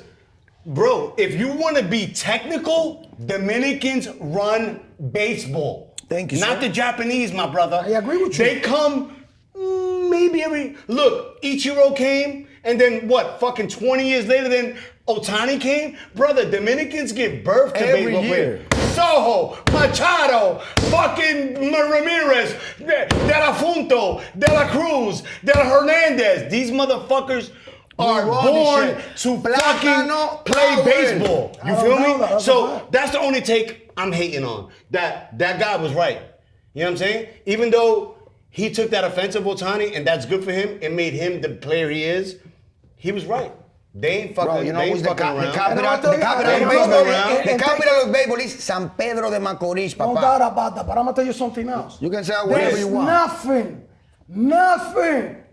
bro, if you want to be technical, Dominicans run baseball. Thank you, Not sir. the Japanese, my brother. I agree with you. They come maybe every... Look, Ichiro came, and then what? Fucking 20 years later, then Ohtani came? Brother, Dominicans give birth to Every baseball year. players. Soho, Machado, fucking Ramirez, De La Funto, De La Cruz, De La Hernandez. These motherfuckers are run this born shit. to Plátano fucking play power. baseball. You I feel don't know, me? that's a So fact. that's the only take I'm hating on. That guy was right. You know what I'm saying? Even though he took that offensive Ohtani, and that's good for him, it made him the player he is, he was right. They ain't fucking, Bro, you know they who's ain't the, fucking around. capital And I'll tell of you- baseball? around. The capital of baseball is San Pedro de Macorís, No papa. doubt about that, but I'm gonna tell you something else. You can say whatever There's you want. nothing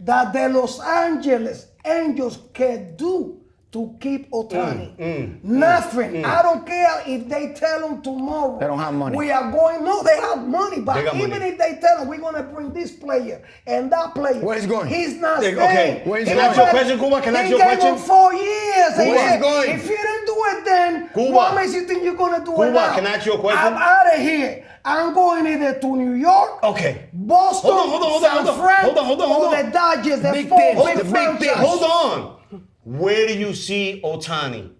that the Los Angeles Angels can do to keep Ohtani. Nothing. I don't care if they tell him tomorrow. They don't have money. We are going. No, they have money. But They got even money. if they tell him we're gonna bring this player and that player, Where he's going? He's not Okay, staying. where he's He going? Can I ask you a gave- question, Cuba? Can I ask he you a gave question? him 4 years. He Cuba. said, Where he's going? If you didn't do it then, Cuba. what makes you think you're gonna do it Cuba, now? can I ask you a question? I'm out of here. I'm going either to New York, Okay. Boston, Hold on, San Fran, hold on. or the Dodgers. The Big four things, big the big franchises. things. Hold on. Where do you see Ohtani?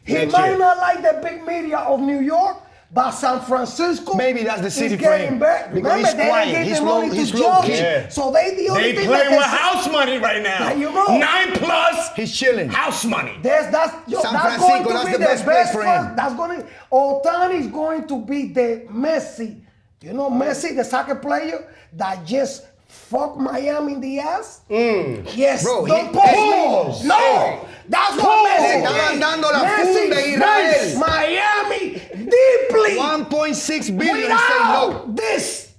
He next might year? not like the big media of New York, but San Francisco Maybe that's the city is for getting him. back. Because Remember, he's they quiet, didn't give he's the low- money to he's low judge. key. Yeah. So the only They thing playing that with can- house money right now. Now you know. 9+. He's chilling. House money. That's San going Francisco, to that's be the best place for him. That's going to Ohtani's going to be the Messi. You know Messi, the soccer player that just fucked Miami in the ass? Yes. Bro, don't he- post Pause. me. No. That's what Messi Le estaban did. dando la Messi funda a Israel. fakes Miami deeply. 1.6 billion and say no. Without this.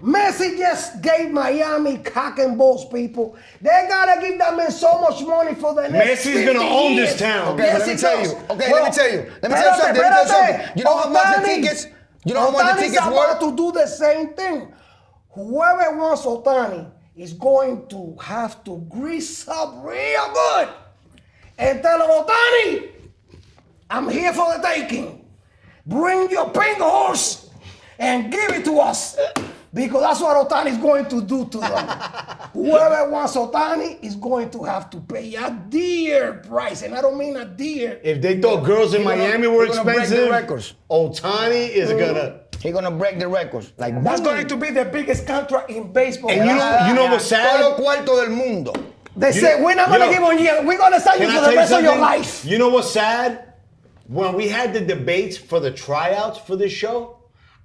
Messi just gave Miami cock and balls, people. They gotta give that man so much money for the next Messi's gonna 50 own years. this town. Okay, Yes, let me he tell does. you. Okay, Well, let me tell you. Let me tell you something. Let me tell you something. You know how much the Ohtani- tickets? You know how much the Ohtani's tickets about were? to do the same thing. Whoever wants Ohtani is going to have to grease up real good and tell him, Ohtani, I'm here for the taking. Bring your pink horse and give it to us. Because that's what Ohtani is going to do to them. Whoever wants Ohtani is going to have to pay a dear price. And I don't mean a dear. If they thought girls in Miami were he gonna break the expensive, records. Ohtani is gonna. He's gonna break the records. Like That's boom. going to be the biggest contract in baseball. And you know what's sad? Todo cuarto del mundo. They say, we're not going to Yo, give on you. We're going to sign you Can for I the tell you rest of your something? life. You know what's sad? When we had the debates for the tryouts for this show,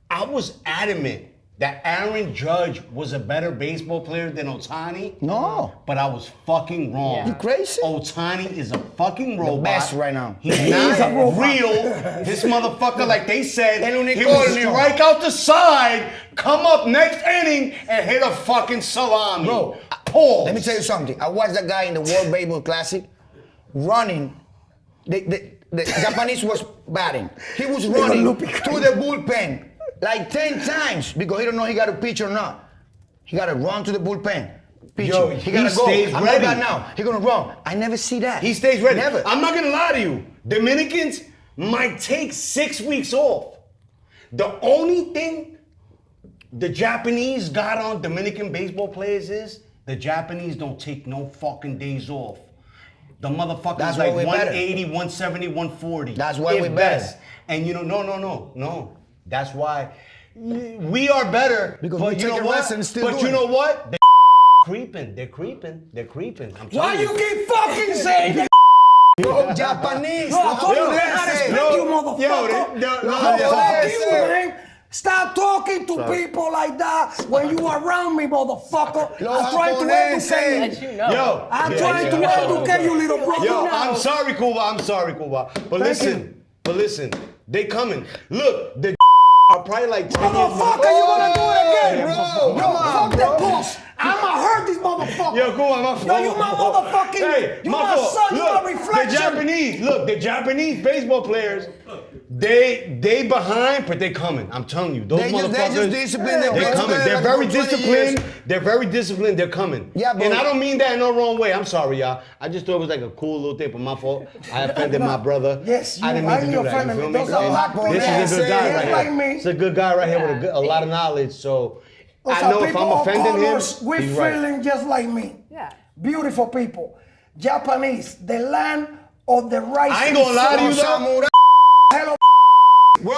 I was adamant that Aaron Judge was a better baseball player than Ohtani. No. But I was fucking wrong. Yeah. You crazy? Ohtani is a fucking robot. best right now. He's He not is a robot. real. This motherfucker, like they said, El he will unicornio. strike out the side, come up next inning, and hit a fucking salami. Bro, Pause. Let me tell you something. I watched that guy in the World Baseball Classic running. The Japanese was batting. He was running Loopy. to the bullpen like 10 times because he don't know he got to pitch or not. He got to run to the bullpen. Pitching. Yo, he got to he go. stays I'm ready. not now. He gonna run. I never see that. He stays ready. Never. I'm not gonna lie to you. Dominicans might take 6 weeks off. The only thing the Japanese got on Dominican baseball players is the Japanese don't take no fucking days off. The motherfuckers That's like why we're better. 180, 170, 140. That's why if we're better. best. And you know, no. That's why we are better. Because but we you take know a what? rest and still But do you it. know what? They're creeping. I'm Why telling you keep fucking saying that? Yo, Japanese. No, I told you Yo, they had to listen. split you, Yo, motherfucker. no, Fuck listen. you, man. Stop talking to people like that when you around me, motherfucker. Los I'm trying to japoneses. educate Let you. you know. Yo, I'm trying to educate you, little brother. Yo, I'm sorry, Cuba. But listen, they coming. Look, the are probably like 10 years. Motherfucker, you gonna do it again, bro. Yo, Come on, fuck bro. that boss. I'ma hurt this motherfucker. Yo, Cuba, my fault. Yo, you my motherfucking, Hey, you my fault. son, you Look, my reflection. The Japanese baseball players, They behind, but they coming. I'm telling you, those motherfuckers. They just disciplined. They're coming. They're very disciplined. They're very disciplined. They're coming. Yeah, but and I don't mean that in no wrong way. I'm sorry, y'all. I just thought it was like a cool little thing, but my fault. I offended my brother. Yes, I didn't mean to do that. You feel me? Those are black people. This is a good guy right like here. me. It's a good guy right here with a lot of knowledge. So Those I are know if people I'm of offending him, colors, we're he's right. feeling just like me. Yeah. Beautiful people. Japanese, the land of the rice. I ain't gonna lie to you though. Hello.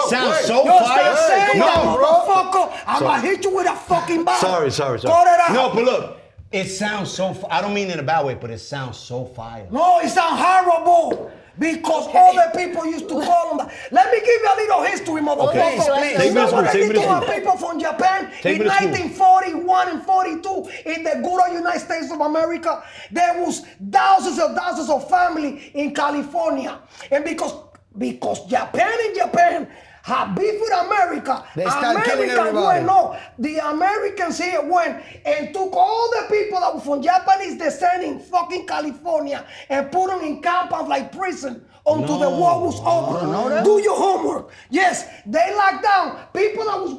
Sounds so Yo, fire. stop saying No, that, bro. motherfucker. I'm gonna hit you with a fucking bottle. Sorry. Cut it out. No, but look, it sounds so. I don't mean in a bad way, but it sounds so fire. No, it sounds horrible. Because other people used to call them that. Let me give you a little history, motherfucker. Okay, please. Take You me know to what school, they take me did to to our school. people from Japan Take in me to school. 1941 and 42 in the good old United States of America? There was thousands of family in California. And because Japan had beef with America, They start killing everybody. went, no, the Americans here went and took all the people that were from Japanese descent in fucking California and put them in compounds like prison until the war was over. Do your homework. Yes, they locked down people that was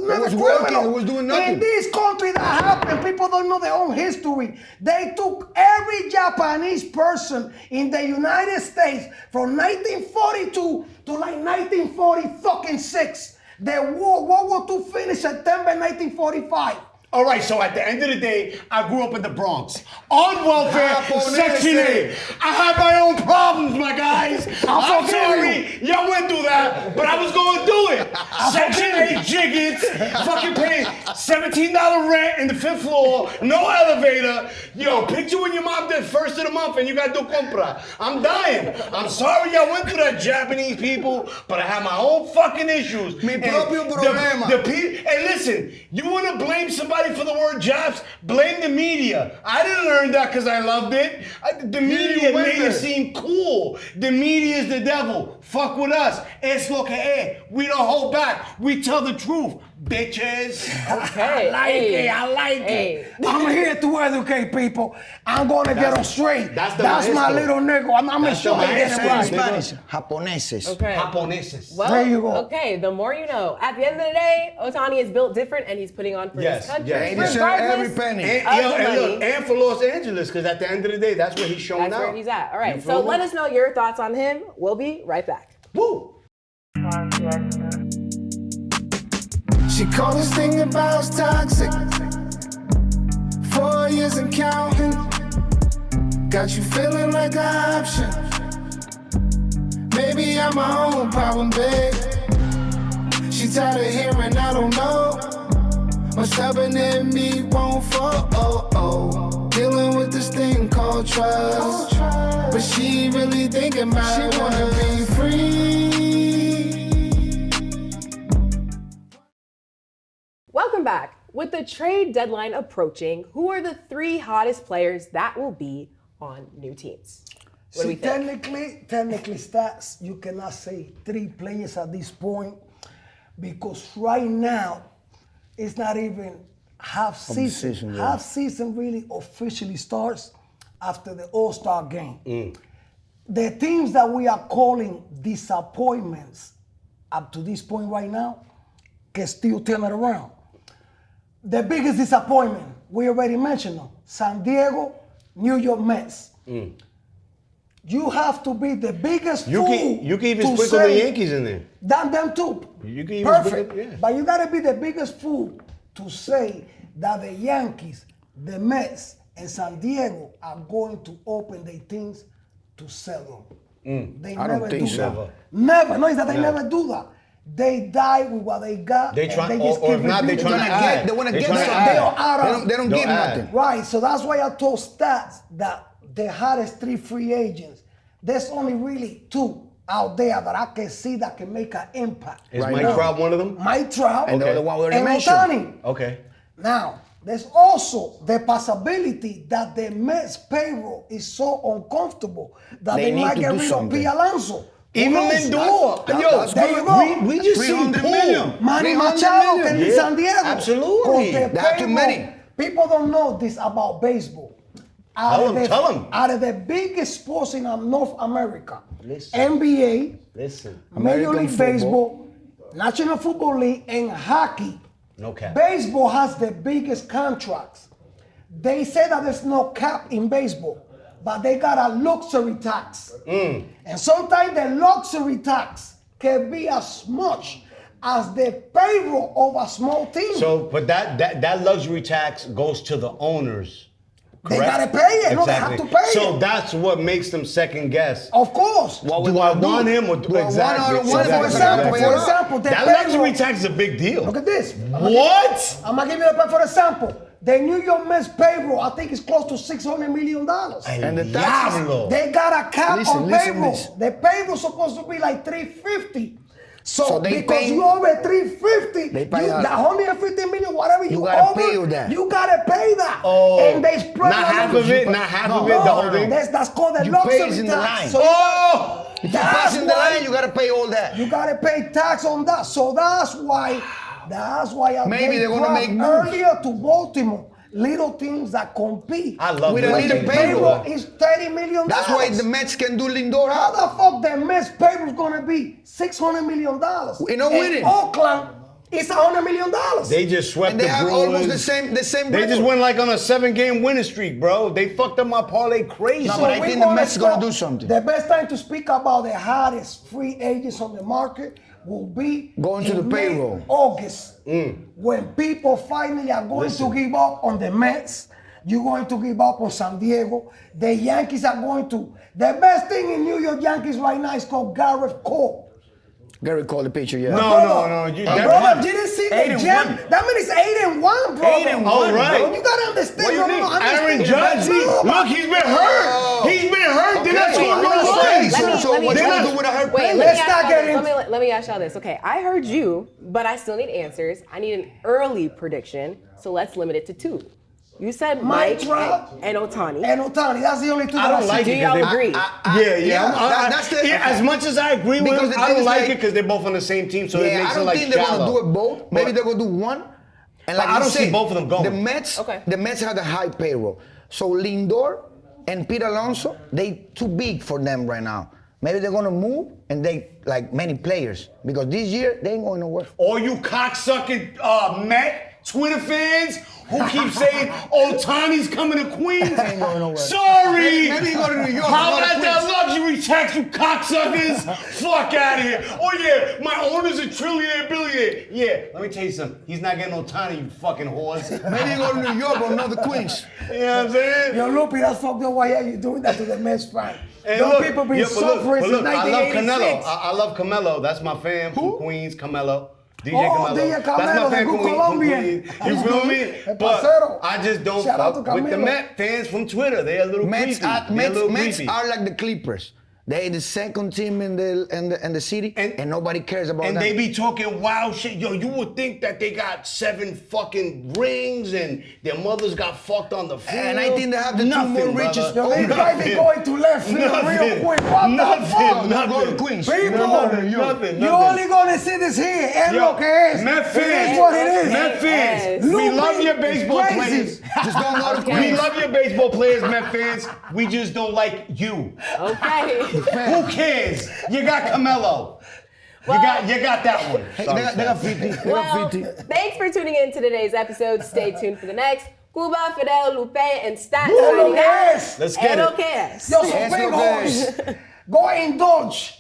never was working, criminal. they was doing nothing. In this country that happened, people don't know their own history. They took every Japanese person in the United States from 1942 to like 1946. The World War II finished September 1945. All right, so at the end of the day, I grew up in the Bronx. On welfare, Section 8. I had my own problems, my guys. I'm sorry, y'all went through that, but I was going to do it. Section 8 jiggets, fucking paying $17 rent in the 5th floor, no elevator. Yo, picture when your mom did first of the month and you got to do compra. I'm dying. I'm sorry y'all went through that, Japanese people, but I have my own fucking issues. Mi propio problema. Hey, listen, you want to blame somebody for the word jobs? Blame the media. I didn't learn that because I loved it. The media made it seem cool. The media is the devil. Fuck with us. Es lo que es. We don't hold back. We tell the truth, bitches. Okay. I like it. I'm here to educate people. I'm going to get them straight. That's my maestro. little nigga. I'm That's sure the I get it maestro. right. Spanish. Japoneses. Okay. Japoneses. Well, There you go. Okay, the more you know. At the end of the day, Ohtani is built different and he's putting on for Yes, his country. yes. They deserve every penny. And, of yo, the and money. look, and for Los Angeles, because at the end of the day, that's where he's showing That's out. where he's at. All right, You so feel let me? us know your thoughts on him. We'll be right back. Woo! She called this thing about toxic. 4 years and counting. Got you feeling like an option. Maybe I'm my own problem, babe. She tired of hearing I don't know. My stubborn in me won't fall. Dealing with this thing called trust. But she really thinking about it. She wanna be free. Welcome back. With the trade deadline approaching, who are the 3 hottest players that will be on new teams? What do we think? Technically, stats, you cannot say 3 players at this point because right now, it's not even half season. season, yeah. Half season really officially starts after the All-Star game. The teams that we are calling disappointments up to this point right now can still turn it around. The biggest disappointment, we already mentioned them, San Diego, New York Mets. You have to be the biggest You fool can even to sprinkle say the Yankees in there. them too. You can even Perfect. sprinkle- yeah. But you gotta be the biggest fool to say that the Yankees, the Mets, and San Diego are going to open their teams to sell them. They I never don't think do so. that. Never. No, it's that they never do that. They die with what they got. They and try- they just or keep if not, they repeating trying it. to add. They want to They get tryna something. add. They are out of- They don't They'll give add. nothing. Right, so that's why I told stats that the hottest 3 free agents, there's only really 2 out there that I can see that can make an impact. Is Right Mike now. Trout one of them? Mike Trout And the other one we already and mentioned. Ohtani. Okay. Now, there's also the possibility that the Mets payroll is so uncomfortable that They they need might to get do rid of something. P. Alonso. Who Even knows? Lindor. That- Yo, that's there good. you go. we just see 300 pool. million. Manny 300 Machado million. can in San Diego. Absolutely. 'Cause the That's too payroll- many. People don't know this about baseball. Tell him. Out of the biggest sports in North America, Listen. NBA, Listen. Major American League football. Baseball, National Football League, and hockey. No cap. Baseball has the biggest contracts. They say that there's no cap in baseball, but they got a luxury tax. And sometimes the luxury tax can be as much as the payroll of a small team. So, but that luxury tax goes to the owners. They Correct? gotta pay it. No, they have to pay So it. that's what makes them second guess. Of course. What we Do I gonna want do? him or do Do I want exactly? or don't So want him? for example, the that payroll- luxury tax is a big deal. Look at this. What? I'm gonna give you a for example. The New York Mets payroll, I think, is close to $600 million. And the Diablo. They got a cap Listen, on listen payroll. this. The payroll's supposed to be like $350. So they because pay- you over $350, They pay the out. $150 million, whatever you gotta over, pay you that. you gotta pay that. Oh, and they spread not it half out. of it, not half of it, the whole thing. That's called the You luxury pay in the tax. line. So Oh! If you pass in the line, you gotta pay all that. you gotta pay tax on that. So that's why Maybe they they're gonna brought make moves. earlier to Baltimore. Little teams that compete. I love We the don't need a luxury payroll. Payroll is $30 million. That's why the Mets can do Lindor How out. the fuck the Mets payroll is gonna be $600 million? We not winning. Oakland is $100 million. They just swept And they the have Brewers. almost the same They just record. went like on a 7-game winning streak, bro. They fucked up my parlay crazy. No, but I we think the gonna Mets are gonna talk- do something. The best time to speak about the hottest free agents on the market will be Going to in the May, payroll. August, when people finally are going Listen. to give up on the Mets. You're going to give up on San Diego. The Yankees are going to. The best thing in New York Yankees right now is called Garrett Cole. Gary called the picture, yeah. No. Brother, you didn't see the gem. That means 8-1, bro. 8-1, Oh, right. You gotta understand. What do you no, think? no, understand. Aaron Judge? Look, he's been hurt. He's been hurt. They're not Okay. scoring no Wait, runs. let me- So what They're you not- gonna do with a hurt Wait, player? let Let's me ask not y'all get this. into- Let me ask y'all this. Okay, I heard you, but I still need answers. I need an early prediction, so let's limit it to 2. You said Mike Trout and Otani. And Otani, that's the only two I that don't like Do it. y'all 'cause they- agree? That's as much as I agree with Because him, the I thing don't is like like- it because they're both on the same team, so it Yeah, makes I it don't like think they're gonna shallow. do it both. Maybe they're gonna do one. And like I you don't see said, both of them going. The Mets have the high payroll. So Lindor and Pete Alonso, they too big for them right now. Maybe they're gonna move and they like many players because this year they ain't going nowhere. All you cocksucking Met Twitter fans who keep saying Ohtani's coming to Queens. Ain't going nowhere. Sorry. Maybe you go to New York. How go to about that Queens. luxury tax, you cocksuckers? Fuck out of here. Oh yeah, my owner's a trillionaire, billionaire. Yeah, let me tell you something. He's not getting Ohtani, you fucking whores. Maybe you go to New York or not the Queens. You know what I'm saying? Yo, Loopy, that's fucked up. Why are you doing that to the Mets fan? And Those look, people been yeah, but look, suffering but since look, I love Canelo. 1986. I love Camelo. That's my fan from Queens, Camelo. DJ Oh, Camelo. DJ That's Camelo, my fan the good from Colombian. Queens. You That's feel good. me? El But parcero. I just don't Shout out fuck to with the Camelo. Met fans from Twitter. They're a little Mets, creepy. They're a little Mets creepy. are like the Clippers. They're the second team in the city, and nobody cares about And them. they be talking wild shit. Yo, you would think that they got 7 fucking rings and their mothers got fucked on the field. And I think they have the Nothing, 2 more richest. brother. Yo, they might be going to left field real quick. What the fuck? Don't go to Queens. People, Nothing. you only gonna see this here. Es Yo, lo que es. Met It fans. is what it is. Met fans. We Loopy love your is baseball crazy. players. Just don't go to We Queens. love your baseball players, Met fans. We just don't like you. Okay. Who cares? You got Camelo. You got that one. Hey, they got 50. They Well, got 50. thanks for tuning in to today's episode. Stay tuned for the next. Cuba, Fidel, Lupe, and Stat Lo signing que out. es. Let's get And it. lo que es. Yo, some Eso big que hoes. Go indulge.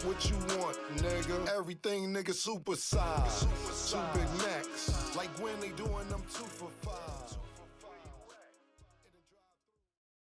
What you want, nigga? Everything, nigga, super size. Two Big Macs. Like when they doing them 2 for $5.